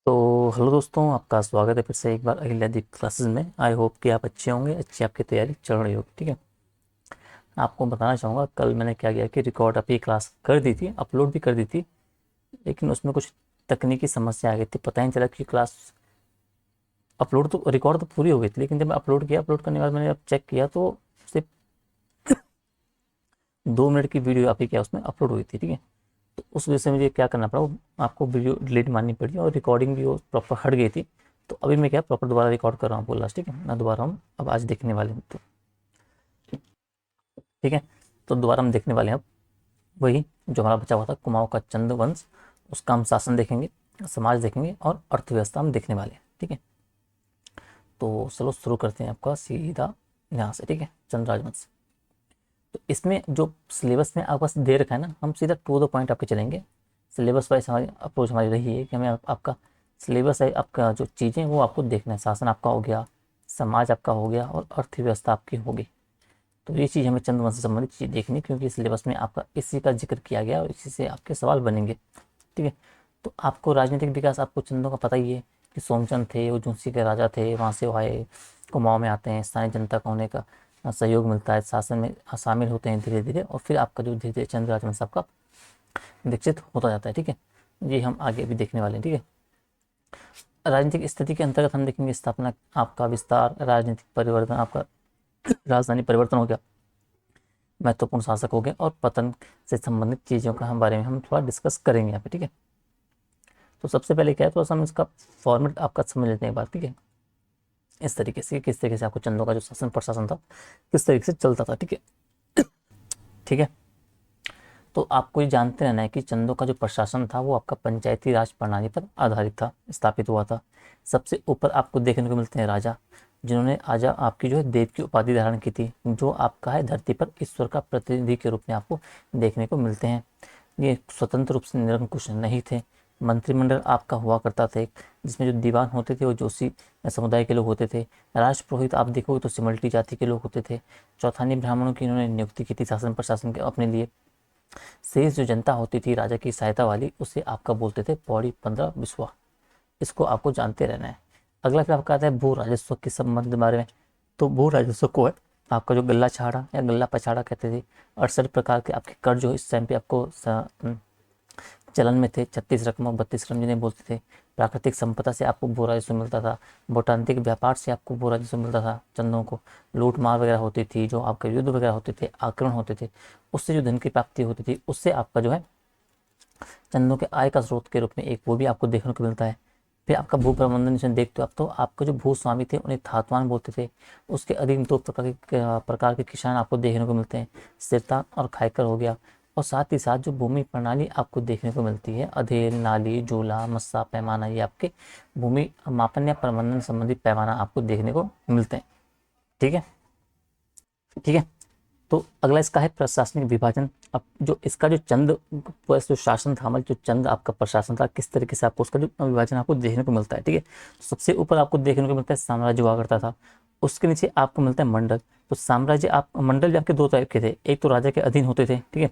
तो हेलो दोस्तों, आपका स्वागत है फिर से एक बार अहिल्यादीप क्लासेस में। आई होप कि आप अच्छे होंगे, अच्छी आपकी तैयारी चल रही होगी। ठीक है, आपको बताना चाहूँगा कल मैंने क्या किया कि रिकॉर्ड अपनी क्लास कर दी थी, अपलोड भी कर दी थी, लेकिन उसमें कुछ तकनीकी समस्या आ गई थी। पता ही नहीं चला कि क्लास अपलोड तो रिकॉर्ड तो पूरी हो गई थी, लेकिन जब मैं अपलोड किया, अपलोड करने के बाद मैंने अब चेक किया तो सिर्फ 2 मिनट की वीडियो आपकी क्या उसमें अपलोड हुई थी। ठीक है, तो उस वजह से मुझे क्या करना पड़ा, आपको वीडियो डिलीट मारनी पड़ी और रिकॉर्डिंग भी वो प्रॉपर हट गई थी। तो अभी मैं क्या प्रॉपर दोबारा रिकॉर्ड कर रहा हूँ पूरा। ठीक है ना, दोबारा हम अब आज देखने वाले हैं। तो ठीक है, तो दोबारा हम देखने वाले हैं अब वही जो हमारा बचा हुआ था, कुमाऊं का चंद वंश। उसका हम शासन देखेंगे, समाज देखेंगे और अर्थव्यवस्था हम देखने वाले हैं। ठीक है, तो चलो शुरू करते हैं आपका सीधा यहाँ से। ठीक है, चंद राजवंश। तो इसमें जो सिलेबस में आपके पास दे रखा है ना, हम सीधा टू द पॉइंट आपके चलेंगे। सिलेबस वाइज हमारी अप्रोच हमारी रही है कि हमें आपका सिलेबस है, आपका जो चीज़ें वो आपको देखना है। शासन आपका हो गया, समाज आपका हो गया और अर्थव्यवस्था आपकी होगी। तो ये चीज़ हमें चंद्रवंश से संबंधित चीज़ देखनी, क्योंकि सिलेबस में आपका इसी का जिक्र किया गया और इसी से आपके सवाल बनेंगे। ठीक है, तो आपको राजनीतिक विकास आपको चंदों का पता ही है कि सोमचंद थे, वो झुंसी के राजा थे, वहाँ से वो आए, कुमाऊं में आते हैं, स्थानीय जनता का होने का सहयोग मिलता है, शासन में शामिल होते हैं धीरे धीरे, और फिर आपका जो धीरे धीरे चंद्र राजवंश आपका विकसित होता जाता है। ठीक है, ये हम आगे भी देखने वाले हैं। ठीक है, राजनीतिक स्थिति के अंतर्गत हम देखेंगे स्थापना, आपका विस्तार, राजनीतिक परिवर्तन, आपका राजधानी परिवर्तन हो गया, महत्वपूर्ण शासक हो गए, और पतन से संबंधित चीज़ों का हम बारे में हम थोड़ा डिस्कस करेंगे यहाँ पे। ठीक है, तो सबसे पहले क्या है, थोड़ा सा हम इसका फॉर्मेट आपका समझ लेते हैं एक बार। ठीक है, इस तरीके से किस तरीके से आपको चंदों का जो शासन प्रशासन था किस तरीके से चलता था। ठीक है, ठीक है, तो आपको ये जानते रहना है कि चंदों का जो प्रशासन था वो आपका पंचायती राज प्रणाली पर आधारित था, स्थापित हुआ था। सबसे ऊपर आपको देखने को मिलते हैं राजा, जिन्होंने आजा आपकी जो है देव की उपाधि धारण की थी, जो आपका है धरती पर ईश्वर का प्रतिनिधि के रूप में आपको देखने को मिलते हैं। ये स्वतंत्र रूप से निरंकुश नहीं थे। मंत्रिमंडल आपका हुआ करता था एक, जिसमें जो दीवान होते थे वो जोशी समुदाय के लोग होते थे। राजपुरोहित आप देखोगे तो सिमल्टी जाति के लोग होते थे। चौथानी ब्राह्मणों की इन्होंने नियुक्ति की थी शासन प्रशासन के अपने लिए। शेष जो जनता होती थी राजा की सहायता वाली, उसे आपका बोलते थे पौड़ी 15 बिस्वा। इसको आपको जानते रहना है। अगला फिर आपका आता है भू राजस्व के संबंध के बारे में। तो भू राजस्व को है आपका जो गल्ला छाड़ा या गल्ला पछाड़ा कहते थे। 68 प्रकार के आपके कर जो इस टाइम पे आपको चलन में थे। 36 रकम और 32 रकम जिन्हें बोलते थे। प्राकृतिक संपदा से आपको भू राजस्व मिलता था। भूटांतिक व्यापार से आपको भू राजस्व मिलता था चंदों को। लूट मार वगैरह होती थी, जो आपके युद्ध वगैरह होते थे, आक्रमण होते थे, उससे जो धन की प्राप्ति होती थी, उससे आपका जो है चंदों के आय का स्रोत के रूप में एक वो भी आपको देखने को मिलता है। फिर आपका भू प्रबंधन जिसे देखते हो आप, तो आपके जो भूस्वामी थे उन्हें थातवान बोलते थे। उसके अधीन दो प्रकार के किसान आपको देखने को मिलते हैं, सिरता और खायकर हो गया। और साथ ही साथ जो भूमि प्रणाली आपको देखने को मिलती है, अधेल, नाली, जूला, मस्सा, पैमाना, ये आपके भूमि मापन या प्रबंधन संबंधी पैमाना आपको देखने को मिलते हैं। ठीक है, ठीक है, तो अगला इसका है प्रशासनिक विभाजन। अब जो इसका जो चंद जो शासन था, मतलब जो चंद आपका प्रशासन था, किस तरीके से आपको उसका जो विभाजन आपको देखने को मिलता है। ठीक है, तो सबसे ऊपर आपको देखने को मिलता है साम्राज्य हुआ करता था। उसके नीचे आपको मिलता है मंडल। तो साम्राज्य आप मंडल भी आपके दो टाइप के थे, एक तो राजा के अधीन होते थे, ठीक है,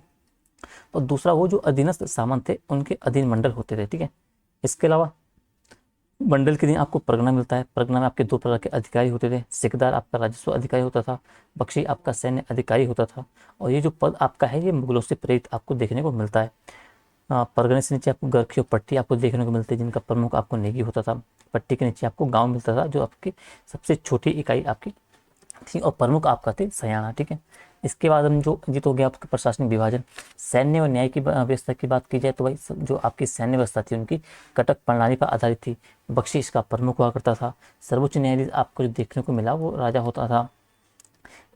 और दूसरा वो जो अधीनस्थ सामंत थे उनके अधीन मंडल होते थे। ठीक है, इसके अलावा मंडल के दिन आपको परगना मिलता है। परगना में आपके दो प्रकार के अधिकारी होते थे। सिकदार आपका राजस्व अधिकारी होता था, बख्शी आपका सैन्य अधिकारी होता था। और ये जो पद आपका है ये मुगलों से प्रेरित आपको देखने को मिलता है। परगने से नीचे आपको गरखी और पट्टी आपको देखने को मिलती है, जिनका प्रमुख आपको नेगी होता था। पट्टी के नीचे आपको गांव मिलता था, जो आपकी सबसे छोटी इकाई आपकी थी, और प्रमुख आपका थे सयाना। ठीक है, इसके बाद हम जो जीत हो गया आपका प्रशासनिक विभाजन। सैन्य और न्याय की व्यवस्था की बात की जाए तो भाई जो आपकी सैन्य व्यवस्था थी उनकी कटक प्रणाली पर आधारित थी। बख्शी इसका प्रमुख हुआ करता था। सर्वोच्च न्यायाधीश आपको जो देखने को मिला वो राजा होता था।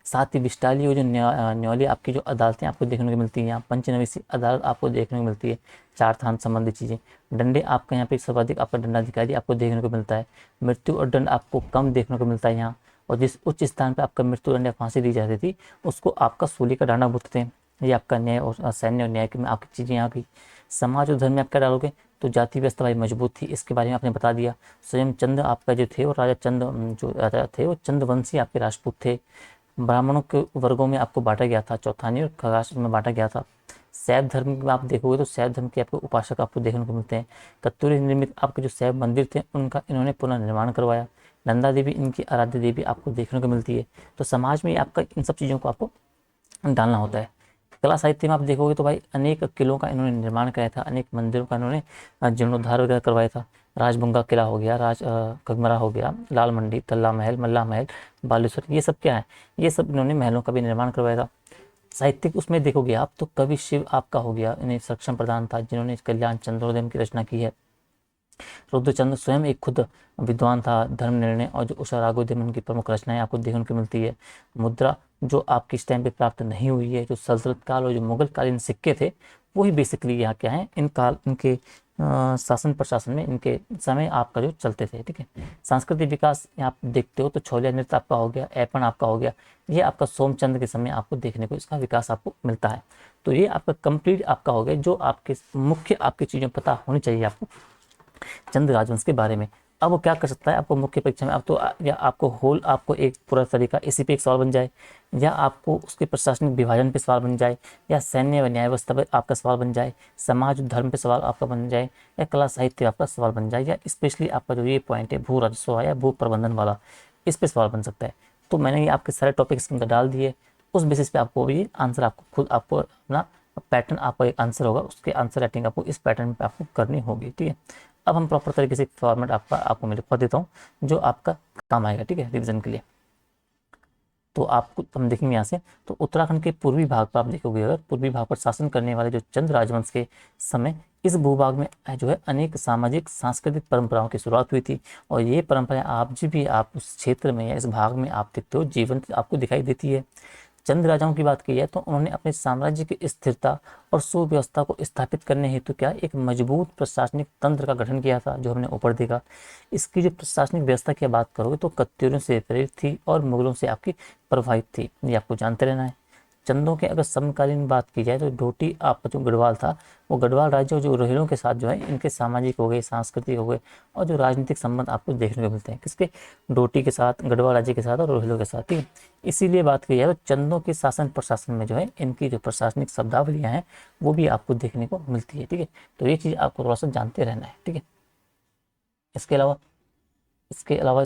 साथ ही विस्टाली और जो न्यायालय आपकी जो अदालतें आपको देखने को मिलती हैं, यहाँ पंचनवीसी अदालत आपको देखने को मिलती है। चार थान संबंधी चीज़ें। डंडे आपका यहाँ पे सर्वाधिक आपका दंडाधिकारी आपको देखने को मिलता है। मृत्यु और दंड आपको कम देखने को मिलता है यहाँ। और जिस उच्च स्थान पर आपका मृत्यु दंड या फांसी दी जाती थी उसको आपका सूली का डांडा बोलते थे। ये आपका न्याय और सैन्य और न्याय की में आपकी चीज़ें यहाँ की। समाज और धर्म में आप क्या डालोगे, तो जाति व्यवस्था भाई मजबूत थी, इसके बारे में आपने बता दिया। स्वयं चंद्र आपका जो थे वो राजा चंद जो राजा थे वो चंद्रवंशी आपके राजपूत थे। ब्राह्मणों के वर्गों में आपको बांटा गया था, चौथानी और खगास में बांटा गया था। शैव धर्म में आप देखोगे तो शैव धर्म के आपको उपासक आपको देखने को मिलते हैं। कत्यूरी निर्मित आपके जो शैव मंदिर थे उनका इन्होंने पुनर्निर्माण करवाया। नंदा देवी इनकी आराध्य देवी आपको देखने को मिलती है। तो समाज में आपका इन सब चीज़ों को आपको डालना होता है। कला साहित्य में आप देखोगे तो भाई अनेक किलों का इन्होंने निर्माण कराया था, अनेक मंदिरों का इन्होंने जीर्णोद्धार वगैरह करवाया था। राजबुंगा किला हो गया, खगमरा हो गया, लाल मंडी, तल्ला महल, मल्ला महल, बालेश्वर, ये सब क्या है, ये सब इन्होंने महलों का भी निर्माण करवाया था। साहित्यिक उसमें देखोगे आप तो कवि शिव आपका हो गया, इन्हें सक्षम प्रदान था जिन्होंने कल्याण चंद्रोदय की रचना की है। रुद्रचंद्र स्वयं एक खुद विद्वान था। धर्म निर्णय और जो उषा राघोदमन की प्रमुख रचनाएं आपको देखने को मिलती है। मुद्रा जो आपकी इस टाइम पे प्राप्त नहीं हुई है, जो सल्तनत काल और जो मुगल कालीन सिक्के थे वही बेसिकली यहाँ क्या है, इन काल इनके शासन प्रशासन में इनके समय आपका जो चलते थे। ठीक है, सांस्कृतिक विकास यहाँ आप देखते हो तो छोलिया नृत्य आपका हो गया, ऐपन आपका हो गया, ये आपका सोमचंद्र के समय आपको देखने को इसका विकास आपको मिलता है। तो ये आपका कंप्लीट आपका हो गया जो आपके मुख्य आपकी चीज़ें पता होनी चाहिए आपको चंद राजवंश के बारे में। अब वो क्या कर सकता है आपको मुख्य परीक्षा में, अब तो या आपको होल आपको एक पूरा तरीका इसी पे एक सवाल बन जाए, या आपको उसके प्रशासनिक विभाजन पे सवाल बन जाए, या सैन्य व न्याय व्यवस्था पे आपका सवाल बन जाए, समाज धर्म पे सवाल आपका बन जाए, या कला साहित्य आपका सवाल बन जाए, या स्पेशली आपका जो ये पॉइंट है भू राजस्व या भू प्रबंधन वाला, इस पे सवाल बन सकता है। तो मैंने ये आपके सारे टॉपिक इसके अंदर डाल दिए, उस बेसिस पे आपको भी आंसर आपको खुद आपको अपना पैटर्न आपका एक आंसर होगा, उसके आंसर राइटिंग आपको इस पैटर्न पे आपको करनी होगी। ठीक है, अब हम प्रॉपर तरीके से फॉर्मेट आपको मैं लिखवा देता हूँ जो आपका काम आएगा। ठीक है, रिविजन के लिए। तो आपको हम देखेंगे यहाँ से, तो उत्तराखंड के पूर्वी भाग पर आप देखोगे, अगर पूर्वी भाग पर शासन करने वाले जो चंद राजवंश के समय इस भूभाग में जो है अनेक सामाजिक सांस्कृतिक परंपराओं की शुरुआत हुई थी। और ये परंपराएं आप जी भी आप उस क्षेत्र में या इस भाग में आप देखते हो जीवंत आपको दिखाई देती है। चंद राजाओं की बात की जाए तो उन्होंने अपने साम्राज्य की स्थिरता और सुव्यवस्था को स्थापित करने हेतु क्या एक मजबूत प्रशासनिक तंत्र का गठन किया था, जो हमने ऊपर देखा। इसकी जो प्रशासनिक व्यवस्था की बात करोगे तो कत्यूरों से प्रेरित थी और मुगलों से आपकी प्रभावित थी, ये आपको जानते रहना है। चंदों के अगर समकालीन बात की जाए तो डोटी आपका जो गढ़वाल था, वो गढ़वाल राज्य और जो रोहिलों के साथ जो है इनके सामाजिक हो गए, सांस्कृतिक हो गए और जो राजनीतिक संबंध आपको देखने को मिलते हैं, किसके, डोटी के साथ, गढ़वाल राज्य के साथ और रोहिलों के साथ। ठीक है, इसीलिए बात की जाए तो चंदों के शासन प्रशासन में जो है इनकी जो प्रशासनिक शब्दावलियाँ हैं वो भी आपको देखने को मिलती है। ठीक है, तो ये चीज़ आपको थोड़ा सा जानते रहना है। ठीक है, इसके अलावा इसके अलावा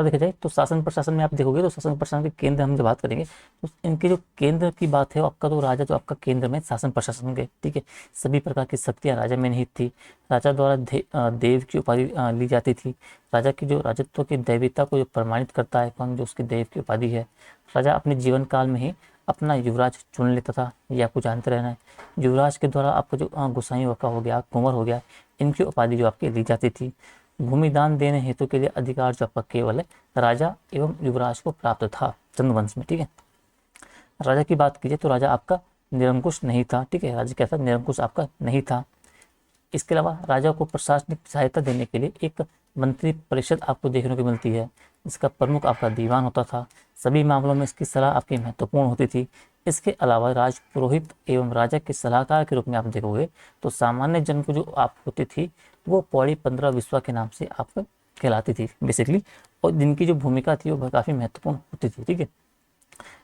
देखा जाए तो शासन प्रशासन में आप देखोगे तो शासन प्रशासन के केंद्र हम जब बात करेंगे तो इनके जो केंद्र की बात है आपका तो राजा जो आपका केंद्र में शासन प्रशासन के। ठीक है, सभी प्रकार की शक्तियाँ राजा में निहित थी। राजा द्वारा देव की उपाधि ली जाती थी। राजा की जो राजत्व की दैवीता को जो प्रमाणित करता है कौन, जो उसकी देव की उपाधि है। राजा अपने जीवन काल में ही अपना युवराज चुन लेता था, ये आपको जानते रहना है। युवराज के द्वारा आपको जो गोसाई का हो गया, कुंवर हो गया, इनकी उपाधि जो आपकी ली जाती थी। भूमिदान देने हेतु के लिए अधिकार जो आपका केवल राजा एवं युवराज को प्राप्त था चंद्रवंश में। ठीक है, राजा की बात कीजिए तो राजा आपका निरंकुश नहीं था। ठीक है, राजा क्या था, निरंकुश आपका नहीं था। इसके अलावा राजा को प्रशासनिक सहायता देने के लिए एक मंत्री परिषद आपको देखने को मिलती है, इसका प्रमुख आपका दीवान होता था। सभी मामलों में इसकी सलाह आपकी महत्वपूर्ण होती थी। इसके अलावा राज पुरोहित एवं राजा के सलाहकार के रूप में आप देखोगे तो सामान्य जन को जो आप होती थी वो पौड़ी 15 विश्वा के नाम से आप कहलाती थी बेसिकली, और जिनकी जो भूमिका थी वो काफ़ी महत्वपूर्ण होती थी। ठीक है,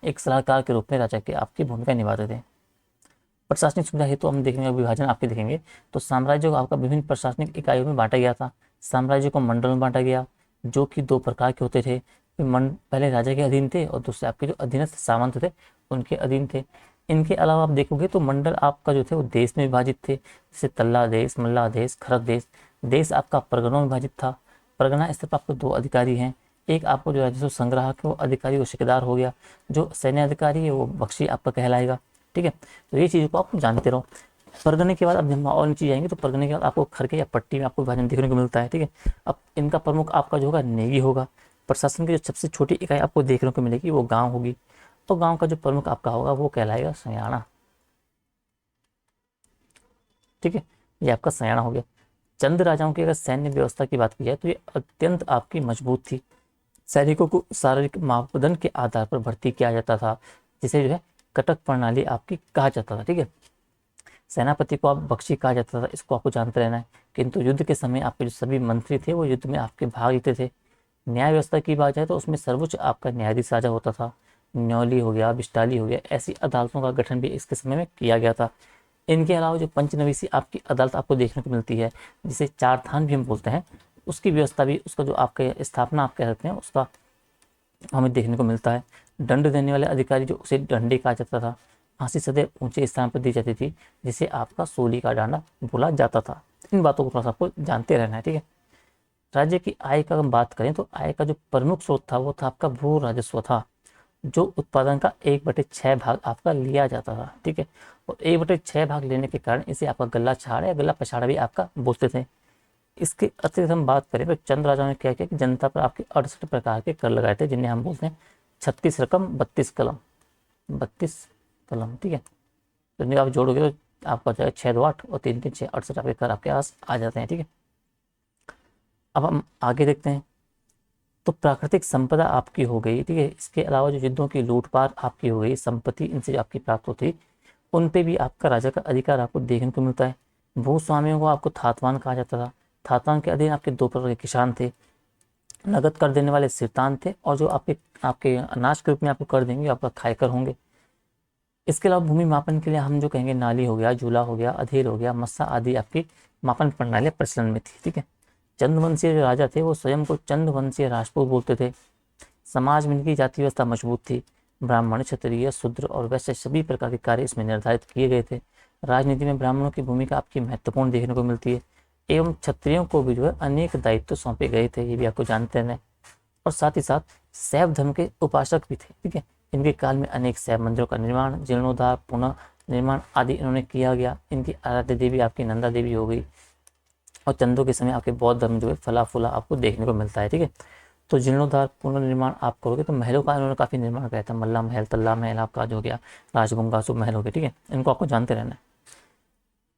एक सलाहकार के रूप में राजा की आपकी भूमिका निभाते थे। प्रशासनिक सुविधा हेतु हम देखेंगे, विभाजन आपके देखेंगे तो साम्राज्य को आपका विभिन्न प्रशासनिक इकाइयों में बांटा गया था। साम्राज्य को मंडल में बांटा गया जो कि दो प्रकार के होते थे, पहले राजा के अधीन थे और दूसरे आपके जो अधीनस्थ सामंत थे उनके अधीन थे। इनके अलावा आप देखोगे तो मंडल आपका जो थे वो देश में विभाजित थे, जैसे तल्ला देश, मल्ला देश, खरक देश। देश आपका परगनों में विभाजित था। परगना स्तर पर आपको दो अधिकारी हैं, एक आपको जो राजस्व संग्राहक है वो अधिकारी वो ठेकेदार हो गया, जो सैन्य अधिकारी है वो बख्शी आपका कहलाएगा। ठीक है, तो ये चीज़ को आप जानते रहो। परगने के बाद अब हम और नीचे जाएंगे तो परगने के बाद आपको खरके या पट्टी में आपको विभाजन देखने को मिलता है। ठीक है, अब इनका प्रमुख आपका जो होगा नेगी होगा। प्रशासन की जो सबसे छोटी इकाई आपको देखने को मिलेगी वो गांव होगी, तो गांव का जो प्रमुख आपका होगा वो कहलाएगा सयाना। ठीक है, ये आपका सयाना हो गया। चंद राजाओं की अगर सैन्य व्यवस्था की बात की जाए तो ये अत्यंत आपकी मजबूत थी। सैनिकों को शारीरिक मापदंड के आधार पर भर्ती किया जाता था, जिसे जो है कटक प्रणाली आपकी कहा जाता था। ठीक है, सेनापति को आप बख्शी कहा जाता था, इसको आपको जानते रहना है। किंतु युद्ध के समय आपके जो सभी मंत्री थे वो युद्ध में आपके भाग लेते थे। न्याय व्यवस्था की बात जाए तो उसमें सर्वोच्च आपका न्यायाधीश राजा होता था। न्यौली हो गया, बिस्टाली हो गया, ऐसी अदालतों का गठन भी इसके समय में किया गया था। इनके अलावा जो पंचनवीसी आपकी अदालत आपको देखने को मिलती है, जिसे चार थान भी हम बोलते हैं, उसकी व्यवस्था भी, उसका जो आपके स्थापना आप कह सकते हैं, उसका हमें देखने को मिलता है। दंड देने वाले अधिकारी जो उसे दंडी कहा जाता था, फांसी सदैव ऊंचे स्थान पर दी जाती थी, जिसे आपका सूली का डांडा बोला जाता था। इन बातों को थोड़ा सा आपको जानते रहना है, ठीक है। राज्य की आय का हम बात करें तो आय का जो प्रमुख स्रोत था वो था आपका भू राजस्व था, जो उत्पादन का 1/6 भाग आपका लिया जाता था, ठीक है। और 1/6 भाग लेने के कारण इसे आपका गल्ला छाड़ या गल्ला पछाड़ा भी आपका बोलते थे। इसके अतिरिक्त हम बात करें तो चंद राजाओं ने क्या किया कि जनता पर आपके 68 प्रकार के कर लगाए थे, जिन्हें हम बोलते हैं 36 रकम 32 कलम, 32 कलम, ठीक है। तो इन्हें आप जोड़ोगे तो आपका हो जाएगा 6 2 8 और 3 3 6 68 आपके कर आपके पास आ जाते हैं, ठीक है। अब हम आगे देखते हैं। तो प्राकृतिक संपदा आपकी हो गई, ठीक है। इसके अलावा जो युद्धों की लूटपाट आपकी हो गई, संपत्ति इनसे जो आपकी प्राप्त होती, उन पे भी आपका राजा का अधिकार आपको देखने को मिलता है। भूस्वामियों को आपको थातवान कहा जाता था। थातवान के अधीन आपके दो प्रकार के किसान थे, नगद कर देने वाले सिरतान थे, और जो आपके आपके अनाज के रूप में आपको कर देंगे, आपका खायकर होंगे। इसके अलावा भूमि मापन के लिए हम जो कहेंगे नाली हो गया, झूला हो गया, अधेर हो गया, मस्सा आदि आपकी मापन प्रणाली प्रचलन में थी, ठीक है। चंद्रवंशीय जो राजा थे वो स्वयं को चंद्रवंशीय राजपूत बोलते थे। समाज में इनकी जाति व्यवस्था मजबूत थी। ब्राह्मण, क्षत्रिय, शूद्र और वैश्य सभी प्रकार के कार्य इसमें निर्धारित किए गए थे। राजनीति में ब्राह्मणों की भूमिका आपकी महत्वपूर्ण देखने को मिलती है, एवं क्षत्रियों को भी जो है अनेक दायित्व सौंपे गए थे, ये भी आपको जानते हैं। और साथ ही साथ शैव धर्म के उपासक भी थे, ठीक है। इनके काल में अनेक शैव मंदिरों का निर्माण, जीर्णोद्धार, पुनः निर्माण आदि इन्होंने किया गया। इनकी आराध्य देवी आपकी नंदा देवी हो गई, और चंदों के समय आपके बौद्ध धर्म जो है फला फूला आपको देखने को मिलता है, ठीक है। तो जीर्णोद्धार पुनर्निर्माण आप करोगे तो महलों का इन्होंने काफ़ी निर्माण किया था। मल्ला महल, तल्ला महल आपका जो हो गया, राजबंगासु महल हो गया, ठीक है। इनको आपको जानते रहना है।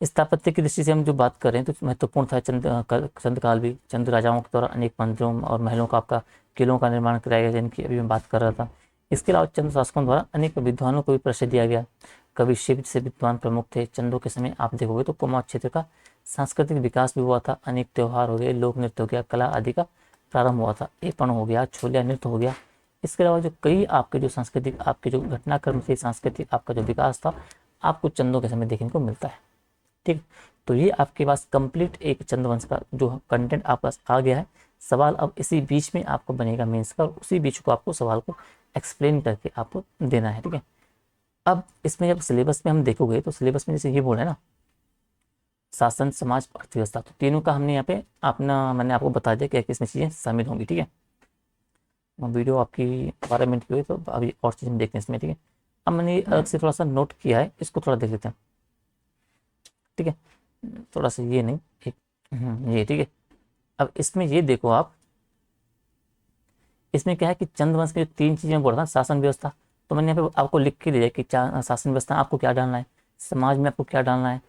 स्थापत्य की दृष्टि से हम जो बात कर रहे हैं तो महत्वपूर्ण था चंद काल भी। चंद राजाओं के द्वारा अनेक मंदिरों और महलों का आपका किलों का निर्माण कराया गया, जिनकी अभी मैं बात कर रहा था। इसके अलावा चंद शासकों द्वारा अनेक विद्वानों को भी प्रसिद्ध दिया गया। कवि शिव से विद्वान प्रमुख थे। चंदों के समय आप देखोगे तो कुमाऊं क्षेत्र का सांस्कृतिक विकास भी हुआ था। अनेक त्योहार हो गए, लोक नृत्य हो गया, कला आदि का प्रारंभ हुआ था। एपण हो गया, छोलिया नृत्य हो गया। इसके अलावा जो कई आपके जो सांस्कृतिक आपके जो घटनाक्रम से सांस्कृतिक आपका जो विकास था, आपको चंदों के समय देखने को मिलता है, ठीक। तो ये आपके पास कंप्लीट एक चंद्रवंश का जो कंटेंट आपके पास आ गया है। सवाल अब इसी बीच में आपको बनेगा मेंस का, उसी बीच को आपको सवाल को एक्सप्लेन करके आपको देना है, ठीक है। अब इसमें जब सिलेबस में हम देखोगे तो सिलेबस में जैसे ये बोला है ना, शासन, समाज, अर्थव्यवस्था, तो तीनों का हमने यहाँ पे मैंने आपको बता दिया कि इसमें चीज़ें शामिल होंगी, ठीक है। वीडियो आपकी 12 मिनट की हुई तो अभी और चीज़ हम देखते हैं इसमें, ठीक है। अब मैंने अलग से थोड़ा सा नोट किया है, इसको थोड़ा देख लेते हैं, ठीक है। थोड़ा सा ये नहीं, एक ये, ठीक है। अब इसमें ये देखो आप, इसमें क्या है कि चंद्रवंश की जो तीन चीजें बोल रहा था, शासन व्यवस्था, तो मैंने यहाँ पे आपको लिख के दिया कि शासन व्यवस्था आपको क्या डालना है, समाज में आपको क्या डालना है,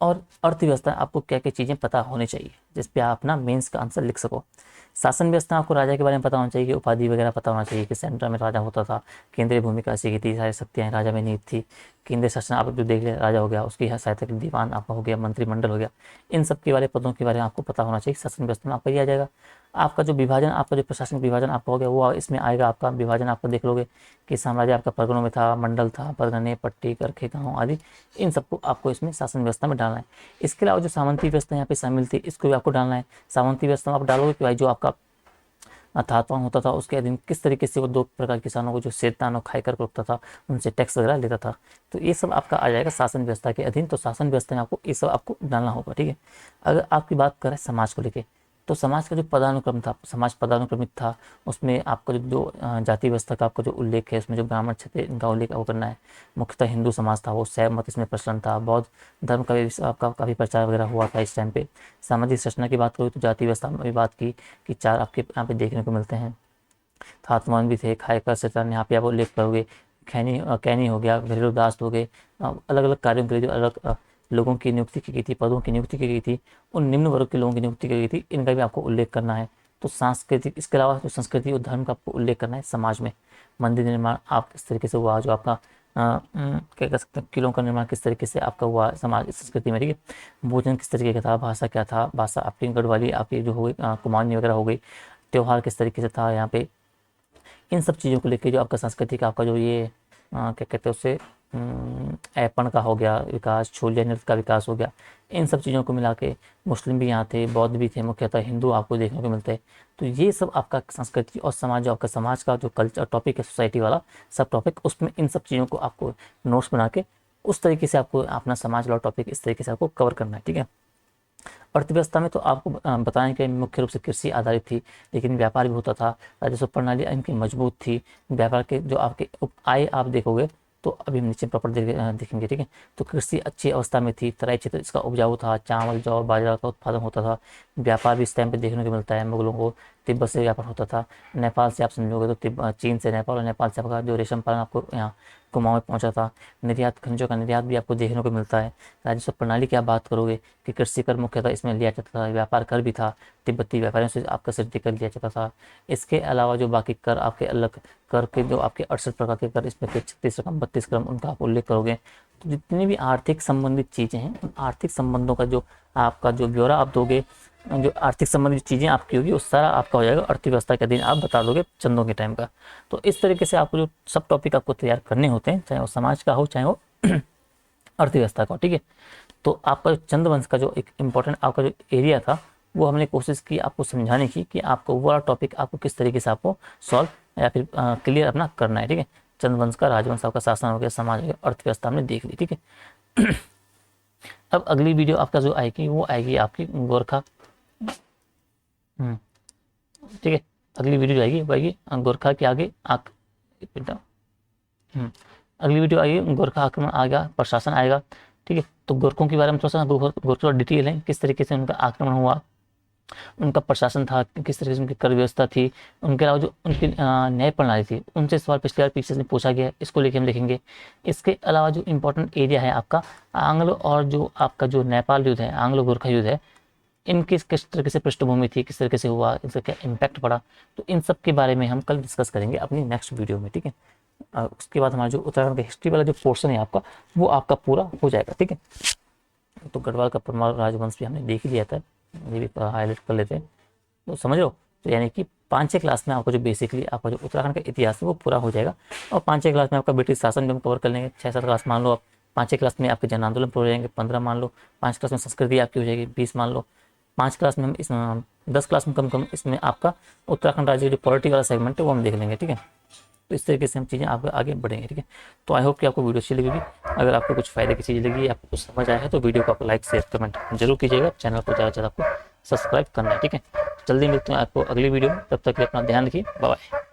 और अर्थव्यवस्था आपको क्या क्या चीज़ें पता होनी चाहिए, जिस पे आप ना मेंस का आंसर लिख सको। शासन व्यवस्था आपको राजा के बारे में पता होना चाहिए, उपाधि वगैरह पता होना चाहिए कि सेंटर में राजा होता था, केंद्रीय भूमिका ऐसी की थी, सारी शक्तियाँ राजा में नहीं थी। केंद्रीय शासन आप जो देख लिया, राजा हो गया, उसकी सहायता के दीवान आपका हो गया, मंत्रिमंडल हो गया, इन सब के बारे पदों के बारे में आपको पता होना चाहिए। शासन व्यवस्था में आपका ये आ जाएगा। आपका जो विभाजन, आपका जो प्रशासनिक विभाजन आपका हो गया, वो इसमें आएगा। आपका विभाजन आपको देख लोगे कि साम्राज्य आपका परगनों में था, मंडल था, परगने, पट्टी, करखे, गाँव आदि, इन सबको आपको इसमें शासन व्यवस्था में डालना है। इसके अलावा जो सामंती व्यवस्था यहाँ पे शामिल थी, इसको भी आपको डालना है। सामंती व्यवस्था में आप डालोगे कि भाई जो आपका थातवान होता था उसके अधीन किस तरीके से वो दो प्रकार किसानों को जो सेरतान और खाईकर रखता था, उनसे टैक्स वगैरह लेता था। तो ये सब आपका आ जाएगा शासन व्यवस्था के अधीन। तो शासन व्यवस्था में आपको ये सब आपको डालना होगा, ठीक है। अगर आपकी बात करें समाज को लेके, तो समाज का जो पदानुक्रम था, समाज पदानुक्रमित था, उसमें आपका जो जाति व्यवस्था का आपका जो उल्लेख है, उसमें जो ब्राह्मण क्षत्रिय इनका उल्लेख वो करना है। मुख्यतः हिंदू समाज था, वो शैव मत इसमें प्रचलन था। बौद्ध धर्म का भी आपका काफ़ी प्रचार वगैरह हुआ था इस टाइम पे। सामाजिक संरचना की बात करूँ तो जाति व्यवस्था में भी बात की कि चार आपके यहाँ पे देखने को मिलते हैं। थातवान भी थे, खायकर सेतान, यहाँ पे आप उल्लेख करोगे। कैनी हो गया, घरेलू दास हो गए। अलग अलग कार्यों के लिए जो अलग लोगों की नियुक्ति की गई थी, पदों की नियुक्ति की गई थी, उन निम्न वर्ग के लोगों की नियुक्ति की गई थी, इनका भी आपको उल्लेख करना है। तो सांस्कृतिक, इसके अलावा जो संस्कृति और धर्म का आपको उल्लेख करना है। समाज में मंदिर निर्माण आप किस तरीके से हुआ, जो आपका क्या कह सकते हैं, किलों का निर्माण किस तरीके से आपका हुआ समाज संस्कृति में, ठीक है। भोजन किस तरीके का था, भाषा क्या था, भाषा आपकी गढ़वाली आपकी जो हो गई, कुमाऊनी वगैरह हो गई। त्योहार किस तरीके से था यहाँ पे, इन सब चीज़ों को लेके जो आपका सांस्कृतिक आपका जो ये क्या कहते हैं उससे ऐपण का हो गया विकास, छोलिया नृत्य का विकास हो गया, इन सब चीज़ों को मिला के मुस्लिम भी यहाँ थे, बौद्ध भी थे, मुख्यतः हिंदू आपको देखने को मिलते हैं। तो ये सब आपका संस्कृति और समाज, जो आपका समाज का जो कल्चर टॉपिक है सोसाइटी वाला सब टॉपिक, उसमें इन सब चीज़ों को आपको नोट्स बना के उस तरीके से आपको अपना समाज वाला टॉपिक इस तरीके से आपको कवर करना है, ठीक है। अर्थव्यवस्था में तो आपको बताने के मुख्य रूप से कृषि आधारित थी, लेकिन व्यापार भी होता था, राजस्व प्रणाली इनकी मजबूत थी, व्यापार के जो आपके आय आप देखोगे तो अभी हम नीचे प्रॉपर देखेंगे, ठीक है। तो कृषि अच्छी अवस्था में थी, तराई क्षेत्र इसका उपजाऊ था, चावल जौ बाजरा का उत्पादन होता था, व्यापार भी इस टाइम पे देखने को मिलता है। मुगलों को तिब्बत से व्यापार होता था, नेपाल से आप समझोगे तो चीन से नेपाल, और नेपाल से आपका जो रेशम पालन आपको यहाँ कुमाऊं में पहुंचा था। निर्यात, खनिजों का निर्यात भी आपको देखने को मिलता है। राजस्व प्रणाली की आप बात करोगे कि कृषि कर मुख्यतः इसमें लिया जाता था, व्यापार कर भी था, तिब्बती व्यापारियों से आपका सृष्टि कर लिया जाता था। इसके अलावा जो बाकी कर आपके अलग कर के जो आपके 68 प्रकार के कर, इसमें 36 रकम 32 क्रम उनका आप उल्लेख करोगे। तो जितनी भी आर्थिक संबंधित चीज़ें हैं, उन आर्थिक संबंधों का जो आपका जो ब्यौरा आप दोगे, जो आर्थिक संबंधित चीज़ें आपकी होगी, उस सारा आपका हो जाएगा अर्थव्यवस्था के अधीन, आप बता दोगे चंदों के टाइम का। तो इस तरीके से आपको जो सब टॉपिक आपको तैयार करने होते हैं, चाहे वो समाज का हो चाहे वो अर्थव्यवस्था का, ठीक है। तो आपका चंद वंश का जो एक इम्पोर्टेंट आपका जो एरिया था, वो हमने कोशिश की आपको समझाने की कि आपको वो वाला टॉपिक आपको किस तरीके से आपको सॉल्व या फिर क्लियर अपना करना है, ठीक है। चंद्रवंश का, राजवंश आपका शासन हो गया, समाज हो गया, अर्थव्यवस्था हमने देख ली, ठीक है। अब अगली वीडियो आपका जो आएगी वो आएगी आपकी गोरखा, ठीक है। अगली वीडियो आएगी गोरखा के आगे अगली वीडियो आएगी गोरखा आक्रमण आएगा, प्रशासन आएगा, ठीक है। तो गोरखों के बारे में थोड़ा सा गोरखों डिटेल है, किस तरीके से उनका आक्रमण हुआ, उनका प्रशासन था, किस तरीके से उनकी कर व्यवस्था थी, उनके अलावा जो उनकी न्याय प्रणाली थी, उनसे सवाल पिछले बार पीछे से पूछा गया है, इसको लेके हम देखेंगे। इसके अलावा जो इम्पोर्टेंट एरिया है आपका आंग्ल और जो आपका जो नेपाल युद्ध है, आंग्लो गोरखा युद्ध है, इनकी किस तरीके से पृष्ठभूमि थी, किस तरीके से हुआ, इसका क्या इम्पैक्ट पड़ा, तो इन सब के बारे में हम कल डिस्कस करेंगे अपनी नेक्स्ट वीडियो में, ठीक है। उसके बाद हमारा जो उत्तराखंड का हिस्ट्री वाला जो पोर्शन है आपका, वो आपका पूरा हो जाएगा, ठीक है। तो गढ़वाल का परमार राजवंश भी हमने देख ही लिया था, ये भी हाईलाइट कर लेते हैं, तो समझ लो। तो यानी कि 5 क्लास में आपको जो बेसिकली आपका जो उत्तराखंड का इतिहास है वो पूरा हो जाएगा, और 5 क्लास में आपका ब्रिटिश शासन भी हम कवर कर लेंगे। 6-7 क्लास मान लो आप, 5 क्लास में आपके जन आंदोलन पूरे हो जाएंगे, 15 मान लो, 5 क्लास में संस्कृति आपकी हो जाएगी, 20 मान लो, 5 क्लास में हम इस 10 क्लास में कम इसमें आपका उत्तराखंड राज्य जो पॉलिटी वाला सेगमेंट है वो हम देख लेंगे, ठीक है। तो इस तरीके से हम चीज़ें आपको आगे बढ़ेंगे, ठीक है। तो आई होप कि आपको वीडियो अच्छी लगेगी। अगर आपको कुछ फायदे की चीज़ लगी, आपको कुछ समझ आया है, तो वीडियो को आप लाइक शेयर कमेंट जरूर कीजिएगा। चैनल को ज़्यादा से ज़्यादा आपको सब्सक्राइब करना है, ठीक है। जल्दी मिलते हैं आपको अगली वीडियो में, तब तक के लिए अपना ध्यान रखिए, बाय बाय।